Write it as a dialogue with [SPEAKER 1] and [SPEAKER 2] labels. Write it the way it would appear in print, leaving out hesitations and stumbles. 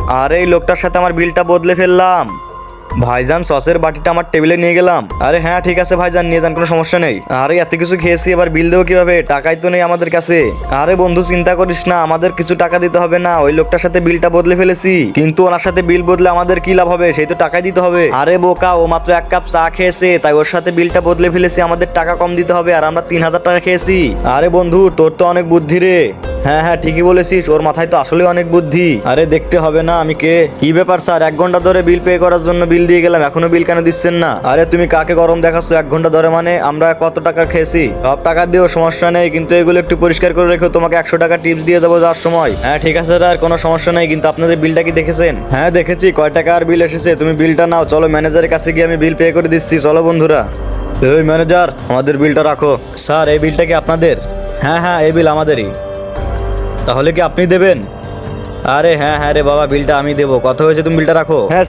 [SPEAKER 1] আর এই লোকটার সাথে আমার বিলটা বদলে ফেললাম। ভাইজান সসের বাটিটা আমার টেবিলে নিয়ে গেলাম। আরে হ্যাঁ ঠিক আছে ভাইজান, নিয়ে যান, কোনো সমস্যা নেই। আরে এত কিছু খেয়েছি, এবার বিল দেবো কিভাবে? টাকাই তো নেই আমাদের কাছে। আরে বন্ধু চিন্তা করিস না, আমাদের কিছু টাকা দিতে হবে না। ওই লোকটার সাথে বিলটা বদলে ফেলেছি, কিন্তু ওনার সাথে বিল বদলে আমাদের কি লাভ হবে? সেই তো টাকাই দিতে হবে। আরে বোকা, ও মাত্র 1 কাপ চা খেয়েছে, তাই ওর সাথে বিলটা বদলে ফেলেছি। আমাদের টাকা কম দিতে হবে, আর আমরা 3000 টাকা খেয়েছি। আরে বন্ধু তোর তো অনেক বুদ্ধি রে। হ্যাঁ হ্যাঁ ঠিকই বলেছিস, ওর মাথায় তো আসলে অনেক বুদ্ধি। আরে দেখতে হবে না আমি কে? কি ব্যাপার স্যার, 1 ঘন্টা ধরে বিল পে করার জন্য বিল দিয়ে গেলাম, এখনো বিল কেন দিচ্ছেন না? আরে তুমি কাকে গরম দেখাচ্ছ? 1 ঘন্টা ধরে মানে আমরা কত টাকা খেয়েছি? সব টাকা দিও, সমস্যা নেই, কিন্তু এগুলো একটু পরিষ্কার করে রেখো। তোমাকে 100 টাকা টিপস দিয়ে যাবো যাওয়ার সময়। হ্যাঁ ঠিক আছে স্যার, কোনো সমস্যা নেই, কিন্তু আপনাদের বিলটা কি দেখেছেন? হ্যাঁ দেখেছি। কয় টাকা আর বিল এসেছে? তুমি বিলটা নাও, চলো ম্যানেজারের কাছে গিয়ে আমি বিল পে করে দিচ্ছি। চলো বন্ধুরা। এই ম্যানেজার, আমাদের বিলটা রাখো। স্যার এই বিলটা কি আপনাদের? হ্যাঁ হ্যাঁ এই বিল আমাদেরই। তাহলে কি আপনি দেবেন? আরে হ্যাঁ হ্যাঁ রে বাবা, বিলটা আমি দেবো। কত হয়েছে? তুমি বিলটা রাখো। হ্যাঁ